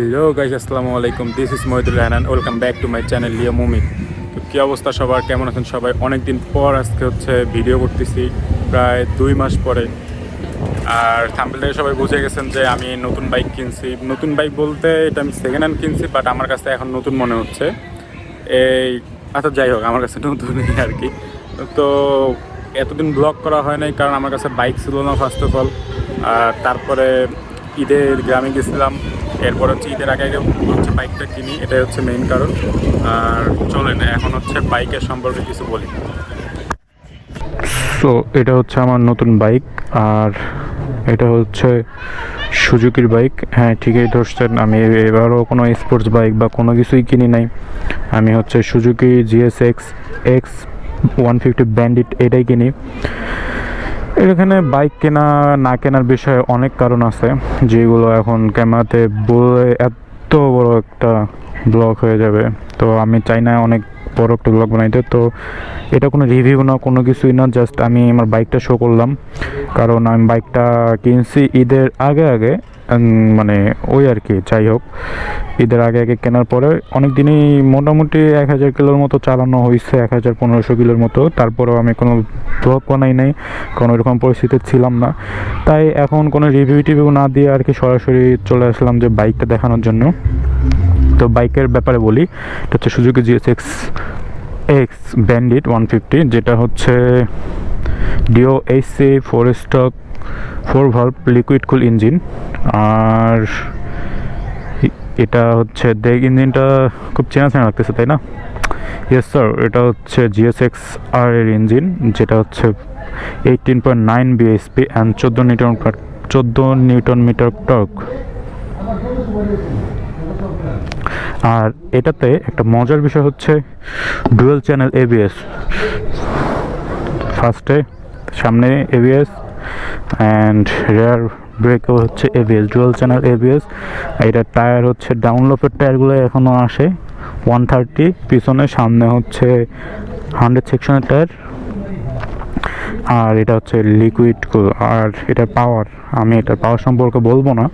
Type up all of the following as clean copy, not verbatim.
Hello guys, আসসালামু আলাইকুম। This is Mohidur Rahman. Welcome back to my channel লিয়া মুমিত। তো কী অবস্থা সবার, কেমন আছেন সবাই? অনেক দিন পর আজকে ভিডিও করতেছি, প্রায় 2 মাস পরে। আর থাম্বনেল থেকে সবাই বুঝে গেছেন যে আমি নতুন বাইক কিনছি। নতুন বাইক বলতে এটা আমি সেকেন্ড হ্যান্ড কিনছি, বাট আমার কাছে এখন নতুন মনে হচ্ছে। এই আচ্ছা, যাই হোক, আমার কাছে নতুনই আর কি। তো এতদিন ব্লগ করা হয় নাই, কারণ আমার কাছে বাইক ছিল না ফার্স্ট অফ অল। আর তারপরে ঈদের গ্রামে গেছিলাম, এরপর ঈদের আগে আগে বাইকটা কিনি, এটাই হচ্ছে মেইন কারণ। আর চলেন এখন বাইকের সম্পর্কে কিছু বলি। সো এটা হচ্ছে আমার নতুন বাইক, আর এটা হচ্ছে সুজুকির বাইক। হ্যাঁ, ঠিকই ধরছেন, আমি এবারও কোনো স্পোর্টস বাইক বা কোনো কিছুই কিনি নাই। আমি সুজুকি GSX X150 ব্যান্ডিট এটাই কিনি। এখানে বাইক কেনা না কেনার বিষয়ে অনেক কারণ আছে, যেগুলো এখন ক্যামেরাতে বলে এত বড় একটা ব্লগ হয়ে যাবে। তো আমি চাই না অনেক বড় একটা ব্লগ বানাইতে। তো এটা কোনো রিভিউ না, কোনো কিছুই না, জাস্ট আমি আমার বাইকটা শো করলাম। কারণ আমি বাইকটা কিনছি ঈদের আগে আগে, মানে ওই আর কি। যাই হোক, ঈদের আগে আগে কেনার পরে অনেক দিনই মোটামুটি 1000 কিলোর মতো চালানো হয়েছে, 1500 কিলোর মতো। তারপরেও আমি কোনো ব্লগ বানাই নাই, কোনো এরকম পরিস্থিতি ছিলাম না। তাই এখন কোনো রিভিউ না দিয়ে আর কি সরাসরি চলে আসলাম যে বাইকটা দেখানোর জন্য। তো বাইকের ব্যাপারে বলি, এটা হচ্ছে সুজুকি GSX X ব্যান্ডিট 150, যেটা হচ্ছে ডিও AC 4 stroke 4 valve liquid cool engine. আর এটা হচ্ছে দেখ, ইঞ্জিনটা খুব চেনা চেনা লাগতেছে, তাই না? ইয়েস স্যার, এটা হচ্ছে Gsxr এর ইঞ্জিন, যেটা হচ্ছে 18.9 bhp and 14 newton metre torque. আর এটাতে একটা মজার বিষয় হচ্ছে ডুয়েল চ্যানেল ABS। ফার্স্টে সামনে ABS অ্যান্ড রেয়ার ব্রেকও হচ্ছে ABS, ডুয়েল চ্যানেল ABS। এটা টায়ার হচ্ছে ডাউনলোপের টায়ারগুলো এখনও আসে 130, পিছনে, সামনে হচ্ছে 100 সেকশনের টায়ার। আর এটা হচ্ছে লিকুইড কুল। আর এটার পাওয়ার, আমি এটার পাওয়ার সম্পর্কে বলবো না,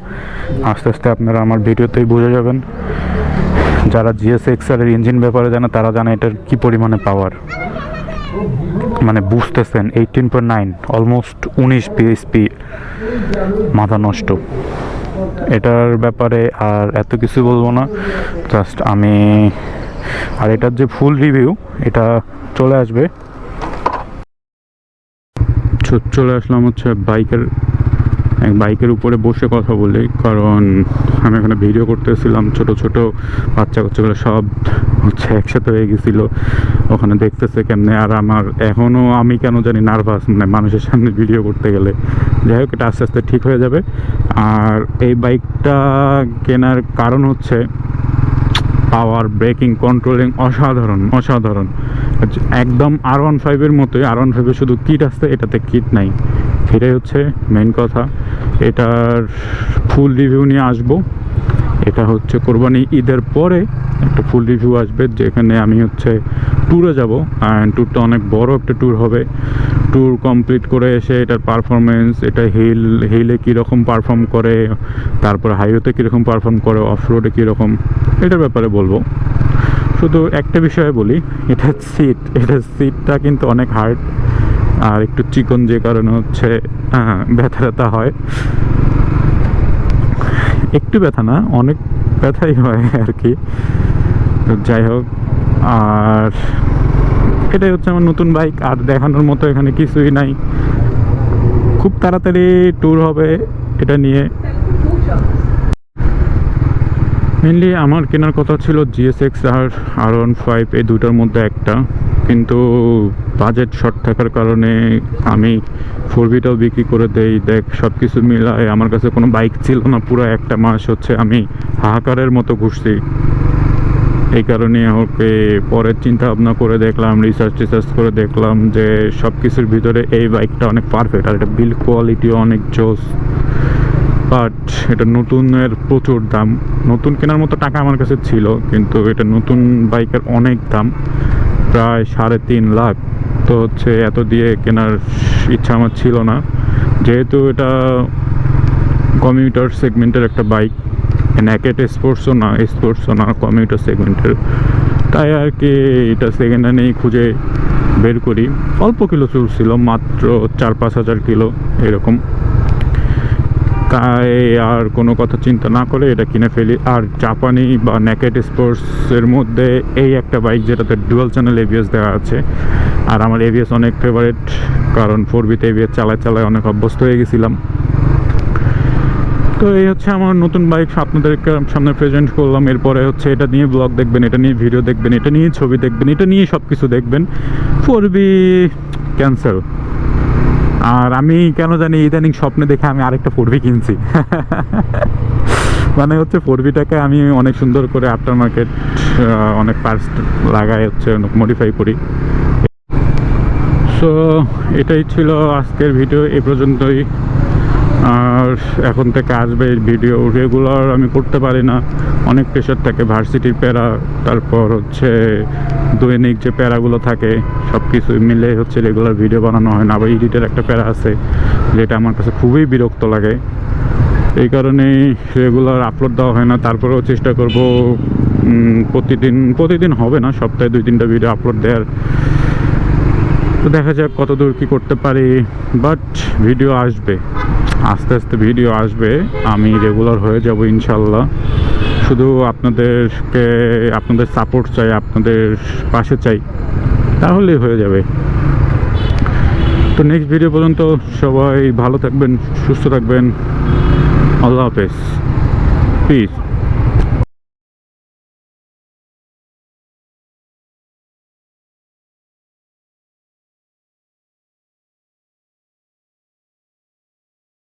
আস্তে আস্তে আপনারা আমার ভিডিওতেই বুঝে যাবেন। যারা Gsxr এর ইঞ্জিন ব্যাপারে জানে তারা জানে এটার কি পরিমাণে পাওয়ার, মানে বুঝতেছেন। 18.9, অলমোস্ট 19 bhp, মাথা নষ্ট। এটার ব্যাপারে আর এত কিছু বলবো না, জাস্ট আমি, আর এটার যে ফুল রিভিউ এটা চলে আসবে। চলে আসলাম বাইকের উপরে বসে কথা বলি, কারণ আমি এখানে ভিডিও করতেছিলাম। ছোট ছোট বাচ্চা কাচ্চাগুলো সব একসাথে হয়ে গেছিল, ওখানে দেখতেছে কেমনে। আর আমার এখনও, আমি কেন জানি নার্ভাস, মানে মানুষের সামনে ভিডিও করতে গেলে। যাই হোক, এটা আস্তে আস্তে ঠিক হয়ে যাবে। আর এই বাইকটা কেনার কারণ হচ্ছে পাওয়ার, ব্রেকিং, কন্ট্রোলিং অসাধারণ। একদম R15 এর মতোই। R15 এর শুধু কিট আছে, এটাতে কিট নাই, এটাই হচ্ছে মেইন কথা। এটার ফুল রিভিউ নিয়ে আসবো। এটা হচ্ছে কোরবানি ঈদের পরে একটা ফুল রিভিউ আসবে, যেখানে আমি ট্যুরে যাব। অ্যান্ড ট্যুরটা অনেক বড় একটা ট্যুর হবে। ট্যুর কমপ্লিট করে এসে এটার পারফরমেন্স, এটা হিলে কীরকম পারফর্ম করে, তারপর হাইওয়েতে কীরকম পারফর্ম করে, অফ রোডে কীরকম, এটার ব্যাপারে বলবো। শুধু একটা বিষয়ে বলি, এটার সিটটা কিন্তু অনেক হার্ড আর একটু চিকন, যে কারণে ব্যথা হয়। একটু ব্যথা না, অনেক ব্যথাই হয় আর কি। যাই হোক, আর এটাই হচ্ছে আমার নতুন বাইক। আর দেখানোর মতো এখানে কিছুই নাই, খুব তাড়াতাড়ি ট্যুর হবে এটা নিয়ে। মেনলি আমার কেনার কথা ছিল Gsxr R15, এই দুটার মধ্যে একটা, কিন্তু বাজেট শর্ট থাকার কারণে আমি 4V-টাও বিক্রি করে দেই। দেখ, সব কিছু মিলায় আমার কাছে কোনো বাইক ছিল না। পুরো একটা মাস আমি হাহাকারের মতো ঘুরছি। এই কারণে ওকে পরে চিন্তা ভাবনা করে দেখলাম, রিসার্চ করে দেখলাম যে সব কিছুর ভিতরে এই বাইকটা অনেক পারফেক্ট। আর এটা বিল্ড কোয়ালিটিও অনেক জোস। বাট এটা নতুনের প্রচুর দাম। নতুন কেনার মতো টাকা আমার কাছে ছিল, কিন্তু এটা নতুন বাইকের অনেক দাম, প্রায় 3.5 লাখ। তো এত দিয়ে কেনার ইচ্ছা আমার ছিল না, যেহেতু এটা কমিউটার সেগমেন্টের একটা বাইক। নেকেড স্পোর্টসও না কমিউটার সেগমেন্টের, তাই আর কি এটা সেকেন্ড হ্যান্ডেই খুঁজে বের করি। অল্প কিলো চলছিল, মাত্র 4-5 হাজার কিলো এরকম, তাই আর কোনো কথা চিন্তা না করে এটা কিনে ফেলি। আর জাপানি বা নেকেড স্পোর্টসের মধ্যে এই একটা বাইক যেটাতে ডুয়াল চ্যানেল এবিএস দেওয়া আছে, আর আমার এবিএস অনেক ফেভারিট, কারণ 4বিতে এবিএস চালায় অনেক অভ্যস্ত হয়ে গেছিলাম। তো এই হচ্ছে আমার নতুন বাইক, আপনাদেরকে সামনে প্রেজেন্ট করলাম। এরপরে হচ্ছে এটা নিয়ে ব্লগ দেখবেন, এটা নিয়ে ভিডিও দেখবেন, এটা নিয়ে ছবি দেখবেন, এটা নিয়ে সব কিছু দেখবেন। 4বি ক্যান্সেল। আর আমি কেন জানি ইদানিং স্বপ্নে দেখে আমি আরেকটা 4বি কিনছি। মানে হচ্ছে 4বিটাকে আমি অনেক সুন্দর করে আফটার মার্কেট অনেক পার্টস লাগাই হচ্ছে অনেক মডিফাই করি। সো এটাই ছিল আজকের ভিডিও, এই পর্যন্তই। আর এখন থেকে আসবে ভিডিও রেগুলার আমি করতে পারি না, অনেক প্রেশার থাকে, ভার্সিটির প্যারা, তারপর হচ্ছে দৈনিক যে প্যারাগুলো থাকে সব কিছু মিলে হচ্ছে রেগুলার ভিডিও বানানো হয় না। আবার এডিটের একটা প্যারা আছে যেটা আমার কাছে খুবই বিরক্ত লাগে, এই কারণেই রেগুলার আপলোড দেওয়া হয় না। তারপরেও চেষ্টা করব প্রতিদিন হবে না, সপ্তাহে 2-3টা ভিডিও আপলোড দেওয়ার। তো দেখা যাক কত দূর কী করতে পারি, বাট ভিডিও আসবে, আস্তে আস্তে ভিডিও আসবে, আমি রেগুলার হয়ে যাব ইনশাল্লাহ। শুধু আপনাদের সাপোর্ট চাই, আপনাদের পাশে চাই, তাহলেই হয়ে যাবে। তো নেক্সট ভিডিও পর্যন্ত সবাই ভালো থাকবেন, সুস্থ থাকবেন। আল্লাহ হাফেজ, পিস।